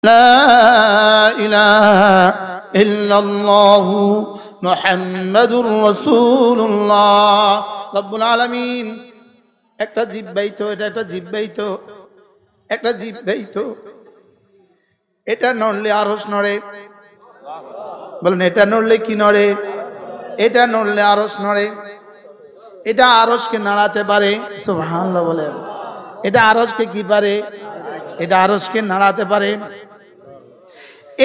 লা ইলাহা ইল্লাল্লাহু মুহাম্মাদুর রাসূলুল্লাহ। রব্বুল আলামিন একটা জিহ্বাই তো, এটা একটা জিহ্বাই তো, একটা জিহ্বাই তো, এটা নড়লে আরশ নড়ে। বলেন এটা নড়লে কি নড়ে? এটা নড়লে আরশ নড়ে। এটা আরশকে নাড়াতে পারে। সুবহানাল্লাহ বলেন। এটা আরশকে কি পারে? এটা আরশকে নাড়াতে পারে।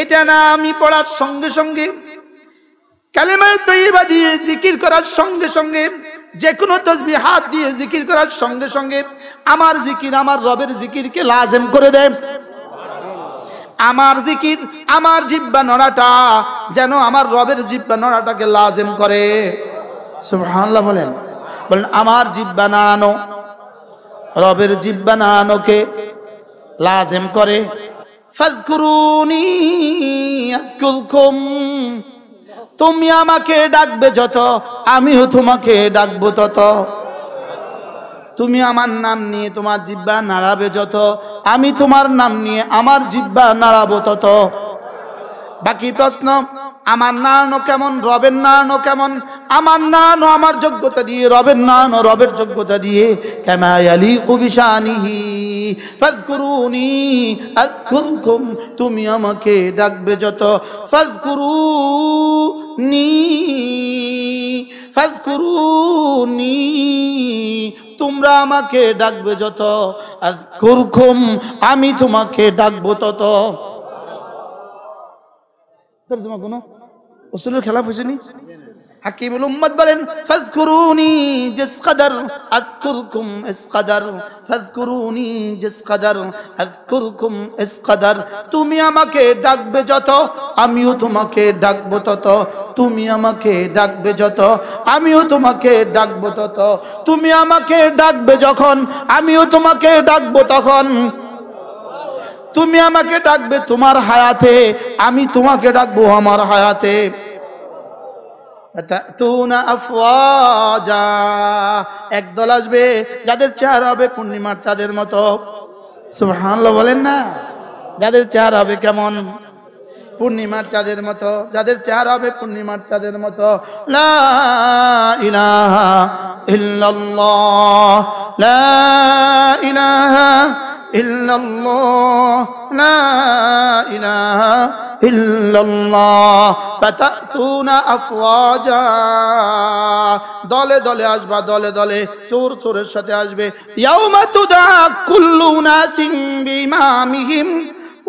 এটা না আমি পড়ার সঙ্গে সঙ্গে, কালেমায়ে তয়্যিবা দিয়ে জিকির করার সঙ্গে সঙ্গে, যে কোনো তাসবিহ হাত দিয়ে জিকির করার সঙ্গে সঙ্গে আমার জিকির আমার রবের জিকিরকে লাজিম করে দেয়। আমার জিকির আমার জিহ্বা নড়াটা যেন আমার রবের জিহ্বা নড়াটাকে লাজিম করে। সুবহানাল্লাহ বলেন। বলেন আমার জিহ্বা নাড়ানো রবের জিহ্বা নাড়ানোকে লাজিম করে। ফাযকুরুনি আযকুরকুম, তুমি আমাকে ডাকবে যত আমিও তোমাকে ডাকবো তত। তুমি আমার নাম নিয়ে তোমার জিহ্বা নাড়াবে যত আমি তোমার নাম নিয়ে আমার জিহ্বা নাড়াবো তত। বাকি প্রশ্ন, আমার নাড়ানো কেমন, রবের নাড়ানো কেমন? আমার নাড়ানো আমার যোগ্যতা দিয়ে, রবের নাড়ানো রবের যোগ্যতা দিয়ে। কামা ইয়ালিকু বিশানিহি ফাযকুরুনি আযকুরকুম, তুমি আমাকে ডাকবে যত ফাযকুরুনি ফাযকুরুনি, তোমরা আমাকে ডাকবে যত আযকুরকুম, আমি তোমাকে ডাকবো তত। তরজমা কোন উসুলের খেলাফ হইছেনি? হাকিমুল উম্মত বলেন ফাযকুরুনি জিস কদর আযকুরকুম ইস কদর, ফাযকুরুনি জিস কদর আযকুরকুম ইস কদর, তুমি আমাকে ডাকবে যত আমিও তোমাকে ডাকবো তত। তুমি আমাকে ডাকবে যত আমিও তোমাকে ডাকবো তত। তুমি আমাকে ডাকবে যখন আমিও তোমাকে ডাকবো তখন। তুমি আমাকে ডাকবে তোমার হায়াতে আমি তোমাকে ডাকবো আমার হায়াতে। তাতুনা আফওয়াজা, একদল আসবে যাদের চেহারা হবে পূর্ণিমার চাঁদের মতো। সুবহানাল্লাহ বলেন না। যাদের চেহারা হবে কেমন? পূর্ণিমার চাঁদের মতো। যাদের চেহারা হবে পূর্ণিমার চাঁদের মতো। লা ইলাহা ইল্লাল্লাহ, লা ইলাহা ইল্লাল্লাহ, লা ইলাহা ইল্লাল্লাহ। ফাতাতুনা আফওয়াজা, দলে দলে আসবা, দলে দলে চোর চোরের সাথে আসবে। ইয়াউমা তুদা কুল্লু নাসিম বিইমামিহিম,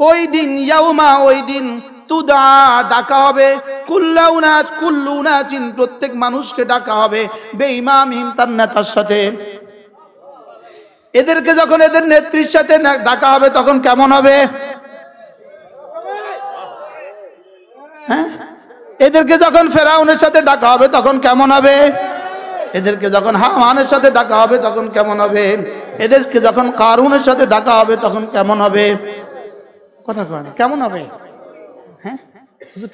ওই দিন, ইয়াউমা ওই দিন, তুদা ডাকা হবে, কুল্লু নাসিন প্রত্যেক মানুষকে ডাকা হবে, বেঈমামিহিম তার নেতার সাথে। এদেরকে যখন এদের নেত্রীর সাথে ডাকা হবে তখন কেমন হবে? হ্যাঁ, এদেরকে যখন ফেরাউনের সাথে ডাকা হবে তখন কেমন হবে? এদেরকে যখন হামানের সাথে ডাকা হবে তখন কেমন হবে? এদেরকে যখন কারুনের সাথে ডাকা হবে তখন কেমন হবে? কথা কয় না, কেমন হবে? হ্যাঁ,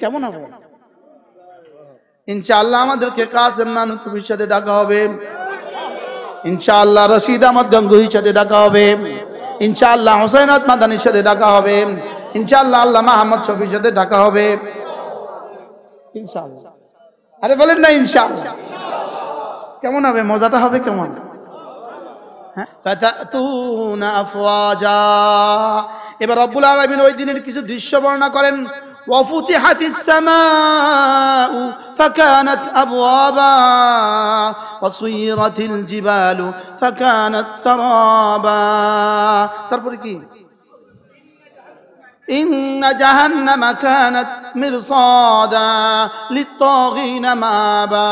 কেমন হবে? ইনশাআল্লাহ আমাদেরকে কাসেম নানুতুবির সাথে ডাকা হবে, ইনশাআল্লাহ রশিদ আহমদ গঙ্গুহির সাথে ডাকা হবে, ইনশাআল্লাহ হুসাইন মাদানির সাথে ডাকা হবে, ইনশাআল্লাহ আল্লামা আহমদ শফির সাথে ডাকা হবে ইনশাআল্লাহ। আরে বলেন না ইনশাআল্লাহ। কেমন হবে? মজাটা হবে কেমন? হ্যাঁ, ফাতাতুনা আফওয়াজা। এবার রব্বুল আলামিন ওই দিনের কিছু দৃশ্য বর্ণনা করেন। ওয়াফুতিহাতিস সামাউ ফাকানাত আবওয়াবা ওয়াসুয়িরাতিল জিবালু ফাকানাত সারাবা। তারপরে কি? ইন্না জাহান্নামা কানাত মিরসাদা লিত্তাগিনা মাবা।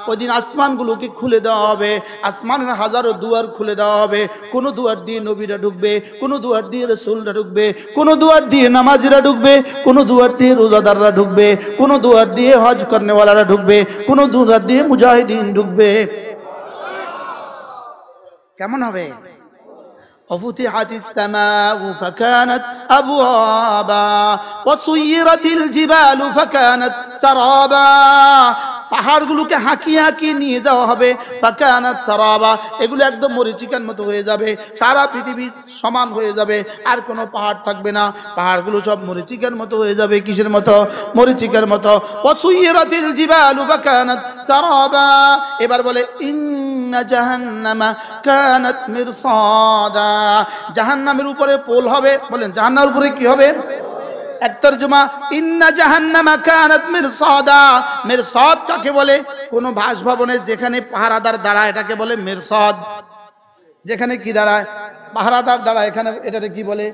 ওই দিন আসমানগুলোকে খুলে দেওয়া হবে, আসমানের হাজারো দুয়ার খুলে দেওয়া হবে। কোন দুয়ার দিয়ে নবীরা ঢুকবে, কোন দুয়ার দিয়ে রাসূলরা ঢুকবে, কোন দুয়ার দিয়ে নামাজিরা ঢুকবে, কোন দুয়ার দিয়ে রোজাদাররা ঢুকবে, কোন দুয়ার দিয়ে হজ করনেওয়ালারা ঢুকবে, কোন দুয়ার দিয়ে মুজাহিদিন ঢুকবে। কেমন হবে? وفتحت السماء فكانت أبوابا وسيرت الجبال فكانت سرابا। পাহাড়গুলোকে হাঁকিয়ে হাঁকিয়ে নিয়ে যাওয়া হবে, ফাকানাত সারাবা, এগুলো একদম মরিচিকার মতো হয়ে যাবে, সারা পৃথিবী সমান হয়ে যাবে, আর কোনো পাহাড় থাকবে না, পাহাড়গুলো সব মরিচিকার মতো হয়ে যাবে। কিসের মতো? মরিচিকার মতো। ওয়াসুইরাতিল জিবালু ফাকানাত সারাবা, এবার বলে ইন্না জাহান্নামা কানাত মিরসাদা, জাহান্নামের উপরে পোল হবে। বলেন জাহান্নামের উপরে কি হবে? এক তরজমা, ইন্না জাহান্নামা কানাত মিরসাদা। মিরসাদ কাকে বলে? কোন বাসভবনে যেখানে পাহারাদার দাঁড়ায় এটাকে বলে মিরসাদ। যেখানে কি দাঁড়ায়? পাহারাদার দাঁড়ায়, এখানে এটাকে কি বলে?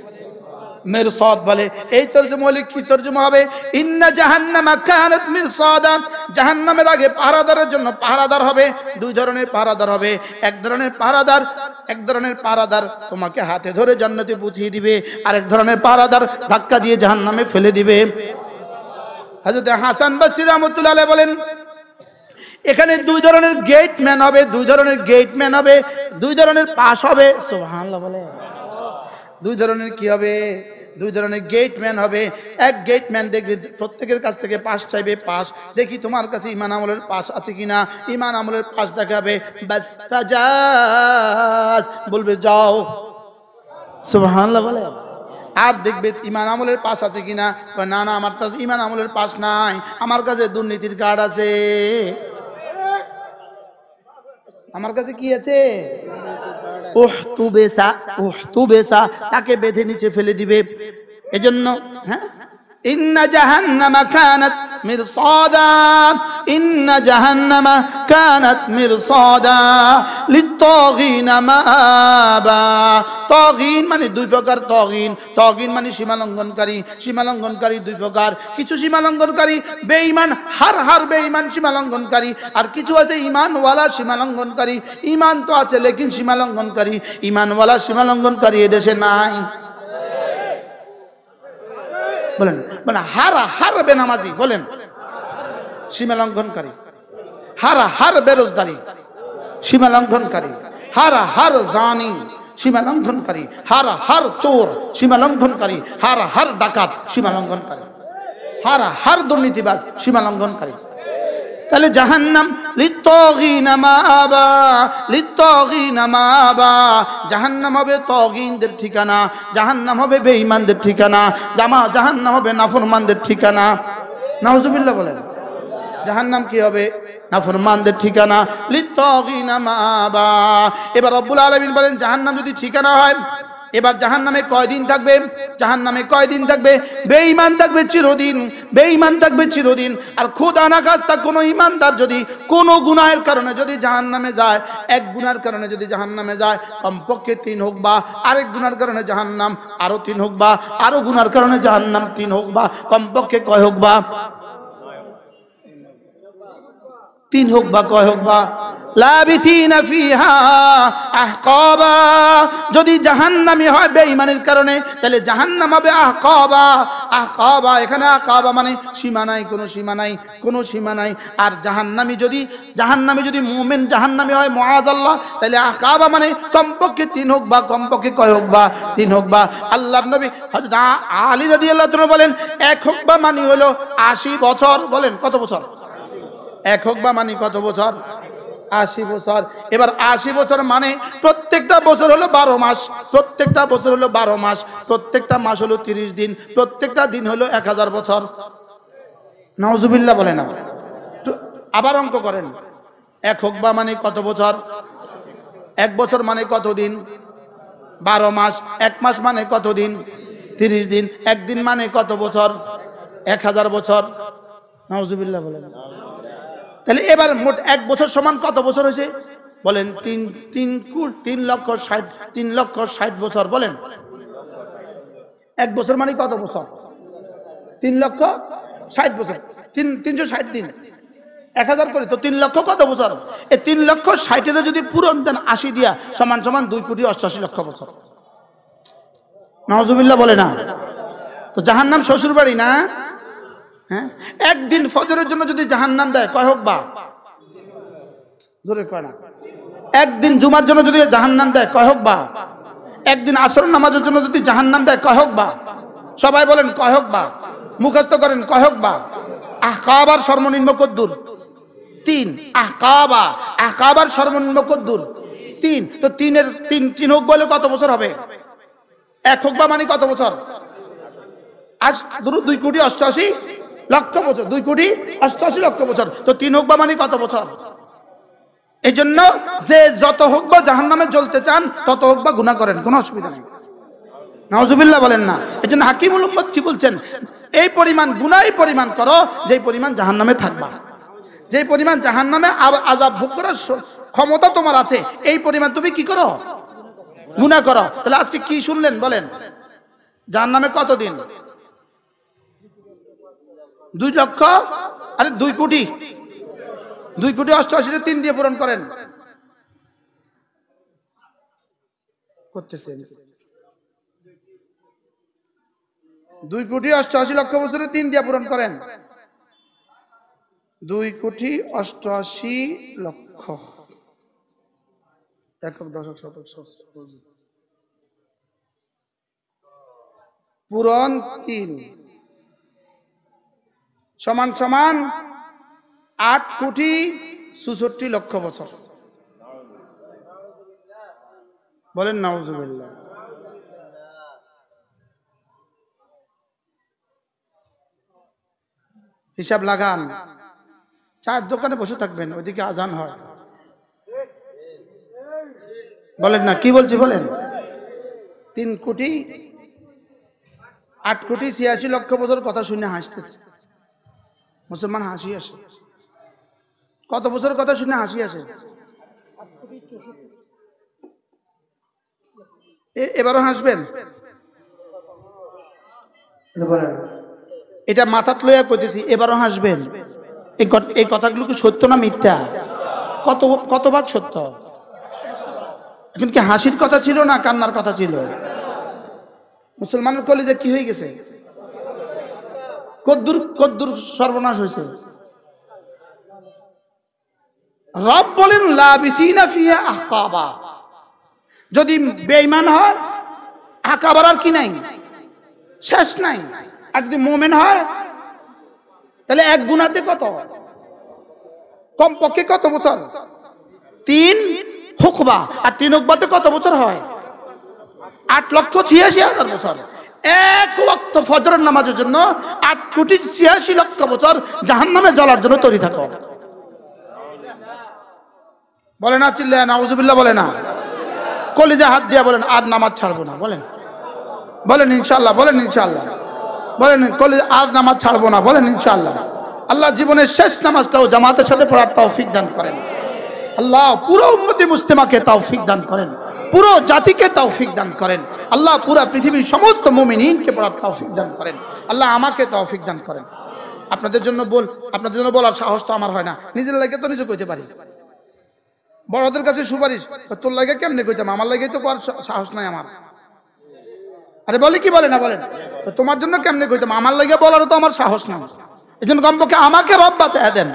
মিরসাদ বলে। এই তরজমা হলে কি তরজমা হবে? ইন্না জাহান্নামা কানাত মিরসাদা, জাহান্নামের আগে পাহারাদারের জন্য পাহারাদার হবে। দুই ধরনের পাহারাদার হবে। এক ধরনের পাহারাদার তোমাকে হাতে ধরে জান্নাতে পৌঁছিয়ে দিবে, আর এক ধরনের পাহারাদার ধাক্কা দিয়ে জাহান্নামে ফেলে দিবে। হযরত হাসান বসরি রাহমাতুল্লাহ আলাইহি বলেন, এখানে দুই ধরনের গেটম্যান হবে, দুই ধরনের পাস হবে। সুবহানাল্লাহ বলে। দুই ধরনের কি হবে? দুই ধরনের গেটম্যান হবে। এক গেটম্যান দেখবে প্রত্যেকের কাছ থেকে পাস চাইবে, পাস দেখি তোমার কাছে ঈমান আমলের পাস আছে কিনা, ঈমান আমলের পাস দেখাবে, বাস ফাজাজ বলবে যাও। সুবহানাল্লাহ বলে। আর দেখবে ঈমান আমলের পাস আছে কিনা, না না আমার কাছে ঈমান আমলের পাস নাই, আমার কাছে দুর্নীতির কার্ড আছে। আমার কাছে কি আছে? উহতুবেসা, তাকে বেঁধে নিচে ফেলে দিবে। এজন্য হ্যাঁ, ইন্না জাহান্নামা কানাত মিরসাদা, ইন্না জাহান্নামা কানাত মিরসাদা লিত্তাগিনা মাআবা। তাগিন মানে দুই প্রকার। তাগিন মানে সীমালঙ্ঘনকারী দুই প্রকার। কিছু সীমালঙ্ঘনকারী বেঈমান, হার বেঈমান সীমালঙ্ঘনকারী, আর কিছু আছে ঈমানওয়ালা সীমালঙ্ঘনকারী। ঈমান তো আছে লেকিন সীমালঙ্ঘনকারী, ঈমানওয়ালা সীমালঙ্ঘনকারী এদেশে নাই। বলেন মানে হার বেনামাজি, বলেন সীমালঙ্ঘনকারী, হার বেরোজগারি সীমালঙ্ঘনকারী, হার জানি সীমালঙ্ঘনকারী, হার চোর সীমালঙ্ঘনকারী, হার ডাকাত সীমালঙ্ঘনকারী, হার দুর্নীতিবাজ সীমালঙ্ঘনকারী। তাহলে জাহান্নাম লিত্তাগিনা মাআবা, জাহান্নাম হবে তাগিনদের ঠিকানা, জাহান্নাম হবে বেঈমানদের ঠিকানা, জাহান্নাম হবে নাফরমানদের ঠিকানা। নাউজুবিল্লাহ বলেন। জাহান্নাম কি হবে? নাফরমানদের ঠিকানা। লিত্তাগিনা মাআবা। এবার রব্বুল আলামিন বলেন জাহান্নাম যদি ঠিকানা হয়, এবার জাহান্নামে কয়দিন থাকবে? জাহান্নামে কয়দিন থাকবে? বেঈমান থাকবে চিরদিন। আর খোদা না খাস্তা কোনো ঈমানদার যদি কোনো গুনাহের কারণে যদি জাহান্নামে যায়, এক গুনার কারণে যদি জাহান্নামে যায়, কমপক্ষে 3 হোক, বা আরেক গুনার কারণে জাহান্নাম আরো 3 হোক, বা আরো গুনার কারণে জাহান্নাম 3 হোক, বা কমপক্ষে কয় হোক, বা 3 হোক, বা কয় হোক, বা লাবিথিনা ফিহা আহকাবা। যদি জাহান্নামী হয় বেঈমানের কারণে, তাহলে জাহান্নাম হবে আহকাবা। এখানে আহকাবা মানে সীমা নাই, কোনো সীমা নাই। আর জাহান্নামী যদি মুমিন জাহান্নামী হয় মুআযাল্লাহ, তাহলে আহকাবা মানে কমপক্ষে 3 হোক, বা কমপক্ষে কয় হোক, বা 3 হোক, বা আল্লাহর নবী হযরত আলী রাদিয়াল্লাহু তাআলা বলেন 1 হোক বা মানে হলো 80 বছর। বলেন কত বছর? 1 হোক বা মানে কত বছর? 80 বছর। এবার 80 বছর মানে প্রত্যেকটা বছর হলো 12 মাস, প্রত্যেকটা মাস হলো 30 দিন, প্রত্যেকটা দিন হলো 1000 বছর। নাউজুবিল্লাহ বলে না। আবার অঙ্ক করেন। 1 হোক বা মানে কত বছর? 1 বছর মানে কত দিন? 12 মাস। 1 মাস মানে কত দিন? 30 দিন। 1 দিন মানে কত বছর? 1000 বছর। নাউজুবিল্লাহ বলে না। তাহলে এবার মোট 1 বছর সমান কত বছর হয়েছে? বলেন 3 লক্ষ 60 বছর। বলেন 1 বছর মানে কত বছর? 3 লক্ষ 60 বছর। 360 দিন 1000 করে তো 3 লক্ষ কত বছর? এই 3 লক্ষ 60 যদি পূরণ দেন 80 দিয়া সমান 2 কোটি 88 লক্ষ বছর। নাউজুবিল্লাহ বলে না। তো জাহান্নাম শ্বশুর বাড়ি না? হ্যাঁ, একদিন ফজরের জন্য যদি জাহান্নাম দেয় কয় হোক, বা জোরে কয় না। একদিন জুমার জন্য যদি জাহান্নাম দেয় কয় হোক, বা একদিন আসর নামাজের জন্য যদি জাহান্নাম দেয় কয় হোক, বা সবাই বলেন কয় হোক, বা মুখস্থ করেন কয় হোক, বা আহকাবার সর্বনিম্ন কদ্দুর? তিন। আহকাবা, আহকাবার সর্বনিম্ন কদ্দুর? তিন। তো তিনের তিন হোক বলে কত বছর হবে? এক হোক বা মানে কত বছর? আজ ধরো 2,88,00,000 বছর, 2,88,00,000 বছর। তো তিন হোক বা মানে কত বছর? এই জন্য যে যত হোক বা জাহান্নামে জ্বলতে চান তত হোক বা গুনাহ করেন, কোনো অসুবিধা নেই। নাউজুবিল্লাহ বলেন না। এই জন্য হাকিমুল উম্মত কি বলছেন? এই পরিমাণ গুনাহ এই পরিমাণ করো যেই পরিমাণ জাহান্নামে থাকবা, যেই পরিমাণ জাহান্নামে আযাব ভোগ করার ক্ষমতা তোমার আছে, এই পরিমাণ তুমি কি করো? গুনাহ করো। তাহলে আজকে কি শুনলেন বলেন? জাহান্নামে কতদিন? 2 লক্ষ, আরে 2 কোটি, 2,88,00,000 3 দিয়ে পূরণ করেন। করতেছেন 2,88,00,000 বছরে 3 দিয়ে পূরণ করেন। 2,88,00,000 একক দশক শতক পূরণ 3 সমান সমান 8,64,00,000 বছর। বলেন নাউজুবিল্লাহ। হিসাব লাগান। চার দোকানে বসে থাকবেন, ওইদিকে আজান হয়। বলেন না, কি বলছি বলেন? 3,08,86,00,000 বছর কথা শুনে হাসতেছে মুসলমান, হাসি আসে। কত বছর কথা শুনে হাসি আসে? এবারও হাসবেন? এটা মাথাত লইয়া কইতেছি, এবারও হাসবেন? এই কথাগুলো কি সত্য না মিথ্যা? কত ভাগ সত্য? এখন কি হাসির কথা ছিল না কান্নার কথা ছিল? মুসলমানের কলিজা কি হয়ে গেছে? কদ্দুর সর্বনাশ হয়েছে। রব বলেন লাবিসিনা ফিহা আহকাবা। যদি বেঈমান হয় আহকাবার আর কি নাই, শেষ নাই। আর যদি মুমিন হয় তাহলে এক গুনাহতে কত? কমপক্ষে কত বছর? 3 হুকবা। আর 3 হুকবাতে কত বছর হয়? 8,86,000 বছর। এক ওয়াক্ত ফজরের নামাজের জন্য 8,86,00,000 বছর জাহান্নামে জ্বলার জন্য তৈরি থাকো। বলে না চিল্লা নাউজুবিল্লাহ, বলে না। কলিজা হাত দিয়া বলেন আর নামাজ ছাড়বো না। বলেন, বলেন ইনশাআল্লাহ, বলেন ইনশাআল্লাহ, বলেন কলিজা আর নামাজ ছাড়বো না, বলেন ইনশাআল্লাহ। আল্লাহ জীবনের শেষ নামাজটাও জামাতের সাথে পড়ার তৌফিক দান করেন। আল্লাহ পুরো উম্মতি মুসলিমাকে তৌফিক দান করেন, পুরো জাতিকে তৌফিক দান করেন। আল্লাহ পুরো পৃথিবীর সমস্ত মুমিনিনকে পড়ার তৌফিক দান করেন। আল্লাহ আমাকে তৌফিক দান করেন। আপনাদের জন্য বলার সাহস তো আমার হয় না, নিজের লাগে তো নিজে কইতে পারি। বড়দের কাছে সুপারিশ, তোর লাগে কেমনে কইতাম, আমার লাগে তো করার সাহস নাই আমার। আরে বলে কি বলে না বলেন, তোমার জন্য কেমনে কইতাম, আমার লাগে বলারও তো আমার সাহস নাই। এই জন্য কমপক্ষে আমাকে রব বাঁচায় দেন।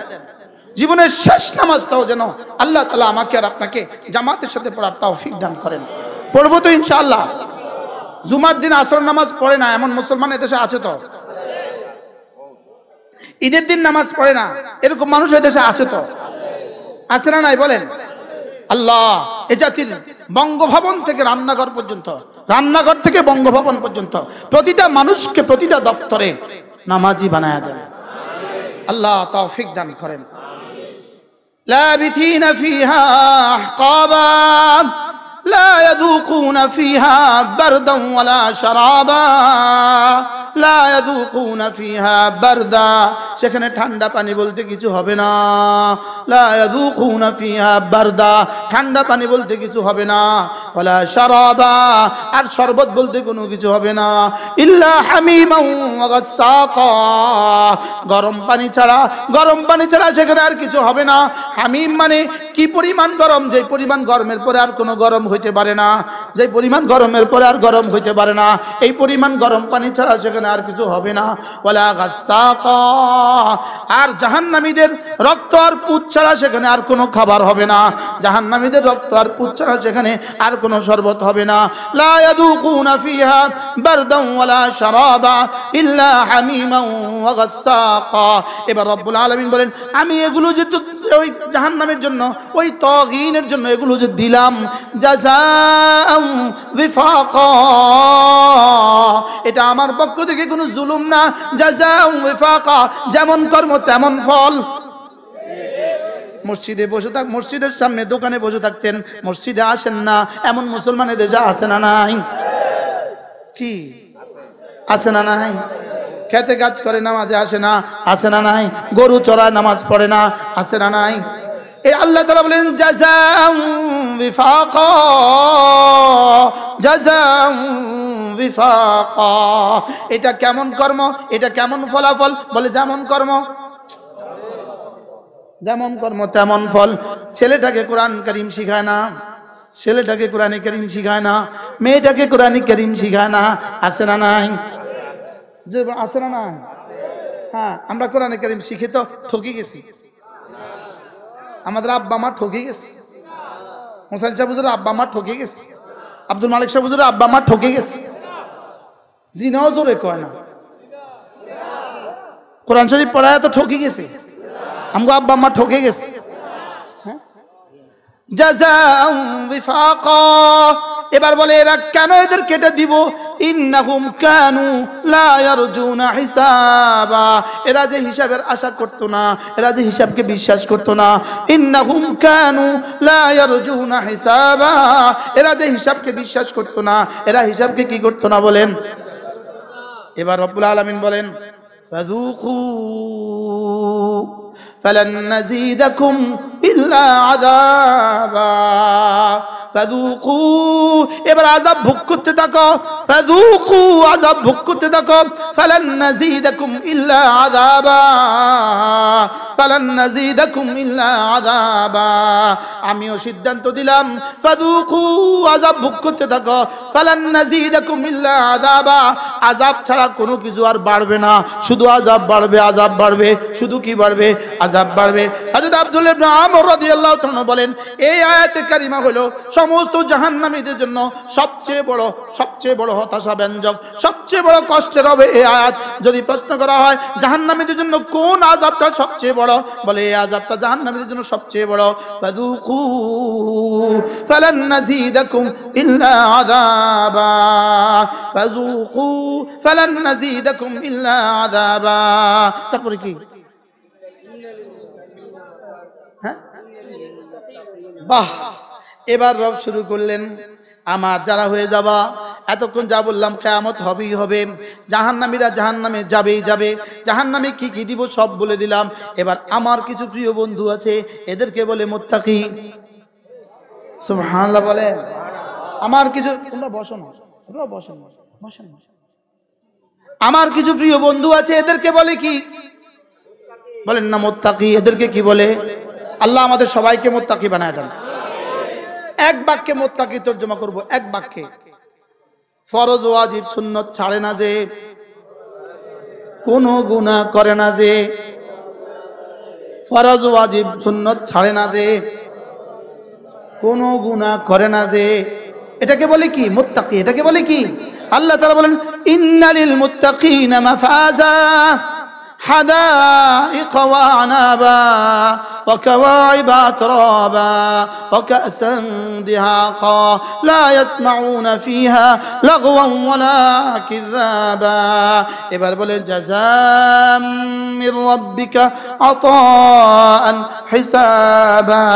জীবনের শেষ নামাজটাও যেন আল্লাহ তাআলা আমাকে আর আপনাকে জামাতের সাথে পড়ার তৌফিক দান করেন। পড়বো তো ইনশাআল্লাহ। জুমার দিন আসর নামাজ পড়ে না এমন মুসলমান এদেশে আছে তো? ঈদের দিন নামাজ পড়ে না এরকম মানুষ এদেশে আছে তো? আছে না নাই বলেন? আল্লাহ এ জাতির বঙ্গভবন থেকে রান্নাঘর পর্যন্ত, রান্নাঘর থেকে বঙ্গভবন পর্যন্ত প্রতিটা মানুষকে প্রতিটা দপ্তরে নামাজি বানায়া দেন। আল্লাহ তৌফিক দান করেন। লাবিথিনা ফিহা আহকাবা লা ইয়াযুকুনা ফিহা বারদান ওয়ালা শারাবা লা ইয়াযুকুনা ফিহা বারদা। সেখানে ঠান্ডা পানি বলতে কিছু হবে না। লা ইয়াযুকুনা ফিহা বারদা, ঠান্ডা পানি বলতে কিছু হবে না। ওয়ালা শারাবা, আর শরবত বলতে কোনো কিছু হবে না। ইল্লা হামিমান ওয়া গাসসাকা, গরম পানি ছাড়া সেখানে আর কিছু হবে না। হামিম মানে কি পরিমাণ গরম, যে পরিমাণ গরমের পরে আর কোনো গরম হইতে পারে না, যে পরিমাণ গরমের পরে আর গরম হইতে পারে না, এই পরিমাণ গরম পানি ছাড়া সেখানে আর কিছু হবে না। ওয়ালা গাসসাকা, আর জাহান্নামীদের রক্ত আর পুঁজ ছাড়া সেখানে আর কোনো খাবার হবে না। জাহান্নামীদের রক্ত আর পুঁজ ছাড়া সেখানে আর কোনো শরবত হবে না। লা ইয়াযুকুনা ফিহা বারদান ওয়ালা শারাবা ইল্লা হামিমান ওয়া গাসসাকা। এবার রব্বুল আলামিন বলেন, আমি যে ওই জাহান্নামের জন্য, ওই তাগীনের জন্য এগুলো যে দিলাম, জাযাআন ওয়িফাকা, এটা আমার পক্ষ থেকে কোনো জুলুম না। জাযাআন ওয়িফাকা, যেমন কর্ম তেমন ফল। মসজিদে বসে থাক, মসজিদের সামনে দোকানে বসে থাকতেন, মসজিদে আসেন না, এমন মুসলমানের দেশে আছে না নাই? কি আছে না নাই? খেতে কাজ করে নামাজে আসে না, আছে না নাই? গরু চড়ায় নামাজ পড়ে না, আছে না নাই? এই আল্লাহ তাআলা বলেন জাযাআন ওয়িফাকা, জাযাআন ওয়িফাকা, এটা কেমন কর্ম, এটা কেমন ফলাফল? বলে যেমন কর্ম, যেমন কর্ম তেমন ফল। ছেলেটাকে কোরআন কারীম শিখায় না, ছেলেটাকে কোরআন কারীম শিখায় না, মেয়েটাকে কোরআন কারীম শিখায় না, আছে না নাই? আছে না নাই? হ্যাঁ, আমরা কোরআন কারীম শিখে তো ঠকে গেছি, আমাদের আব্বা মা ঠকে গেছে, মোসাইন সাহেব হুজুরের আব্বা মা ঠকে গেছে, আব্দুল মালিক সাহেব হুজুরের আব্বা মা ঠকে গেছে। জিনাও জোরে কয় না, কোরআন শরীফ পড়ায় তো ঠকে গেছে, আমগো আব্বা মা ঠকে গেছে। জাযাআন ওয়িফাকা, এবার বলে এরা কেন এদের কেটে দিব? ইন্নাহুম কানু লা ইয়ারজুনা হিসাবা, এরা যে হিসাবের আশা করতো না, এরা যে হিসাবকে বিশ্বাস করতো না। ইন্নাহুম কানু লা ইয়ারজুনা হিসাবা, এরা যে হিসাবকে বিশ্বাস করতো না, এরা হিসাবকে কি করতো না বলেন? এবার রব্বুল আলামিন বলেন ফাযুকু ফালান নাযীদাকুম ইল্লা আযাবা, ফাযুকু, এবার আযাব ভোগ করতে থাকো, ফাযুকু, আযাব ভোগ করতে থাকো, ফালান নাযীদাকুম ইল্লা আযাবা, ফালান নাযীদাকুম ইল্লা আযাবা, আমিও সিদ্ধান্ত দিলাম, ফাযুকু, আযাব ভোগ করতে থাকো, ফালান নাযীদাকুম ইল্লা আযাবা, আযাব ছাড়া কোনো কিছু আর বাড়বে না, শুধু আযাব বাড়বে, আযাব বাড়বে, শুধু কি বাড়বে? আযাব বাড়বে। হযরত আব্দুল্লাহ ইবনে আমর রাদিয়াল্লাহু তাআলা বলেন এই আয়াতে কারিমা হলো সমস্ত জাহান্নামীদের জন্য সবচেয়ে বড় হতাশা ব্যঞ্জক, সবচেয়ে বড় কষ্টের হবে এই আয়াত। যদি প্রশ্ন করা হয় জাহান্নামীদের জন্য কোন আযাবটা সবচেয়ে বড়, বলে এই আযাবটা জাহান্নামীদের জন্য সবচেয়ে বড়। ফাযুকু ফালান নাযীদাকুম ইল্লা আযাবা, ফাযুকু ফালান নাযীদাকুম ইল্লা আযাবা। তারপরে কি? বাহ, এবার রব শুরু করলেন, আমার যারা হয়ে যাবা, এতক্ষণ যা বললাম কিয়ামত হবেই হবে, জাহান্নামীরা জাহান্নামে যাবেই যাবে, জাহান্নামে কি কি দিব সব বলে দিলাম। এবার আমার কিছু প্রিয় বন্ধু আছে, এদেরকে বলে মুত্তাকি। সুবহানাল্লাহ বলে। আমার কিছু, তোমরা বসো না, তোমরা বসো না, বসেন। আমার কিছু প্রিয় বন্ধু আছে, এদেরকে বলে কি? বলেন না মুত্তাকি। এদেরকে কি বলে? আল্লাহ আমাদের সবাইকে মুত্তাকি বানায় দেন। এক বাক্যে মুত্তাকি তরজমা করব, এক বাক্যে। ফরজ ওয়াজিব সুন্নাত ছাড়ে না যে, কোনো গুনাহ করে না যে, ফরজ ওয়াজিব সুন্নাত ছাড়ে না যে, কোনো গুনাহ করে না যে, এটাকে বলে কি? মুত্তাকি। এটাকে বলে কি? আল্লাহ তাআলা বলেন ইন্নালিল মুত্তাকিনা মাফাজা حدائق وأعنابا وكواعب أترابا وكأسا دهاقا لا يسمعون فيها لغوا ولا كذابا এবার বলে جزاء من ربك عطاء حسابا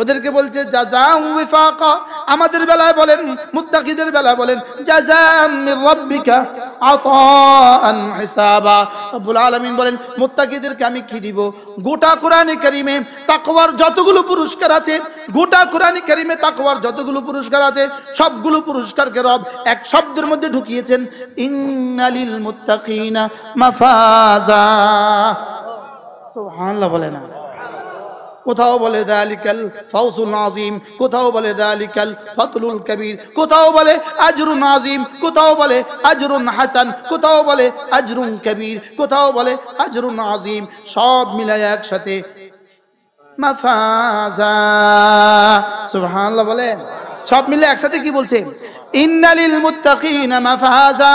ওদেরকে বলছে জাযাআন ওয়িফাকা। আমাদের বেলায় বলেন, মুত্তাকিদের বেলায় বলেন জাযাআন মির রাব্বিকা আতাআন হিসাবা। রব্বুল আলামিন বলেন মুত্তাকিদেরকে আমি কি দিব? গোটা কোরআনে কারীমে তাকওয়ার যতগুলো পুরস্কার আছে, গোটা কোরআনে কারীমে তাকওয়ার যতগুলো পুরস্কার আছে, সবগুলো পুরস্কারকে রব এক শব্দের মধ্যে ঢুকিয়েছেন, ইন্নালিল মুত্তাকিনা মাফাজা। সুবহানাল্লাহ বলে না? কোথাও বলে যালিকাল ফাওজুল আযীম, কোথাও বলে যালিকাল ফাতলুল কবীর, কোথাও বলে আজরুন আযীম, কোথাও বলে আজরুন হাসান, কোথাও বলে আজরুন কবীর, কোথাও বলে আজরুন আযীম, সব মিলায় একসাথে মাফাজা। সুবহানাল্লাহ বলে। সব মিলে একসাথে কি বলছে? ইন্নালিল মুত্তাকিনা মাফাজা,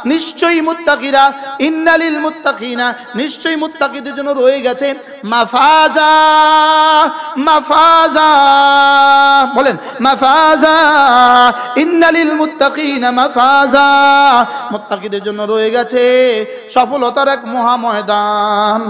নিশ্চয়ই মুত্তাকিরা, ইন্নালিল মুত্তাকিনা, নিশ্চয়ই মুত্তাকিদের জন্য রয়ে গেছে মাফাজা, মাফাজা, বলেন মাফাজা, ইন্নালিল মুত্তাকিনা মাফাজা, মুত্তাকিদের জন্য রয়ে গেছে সফলতার এক মহা ময়দান।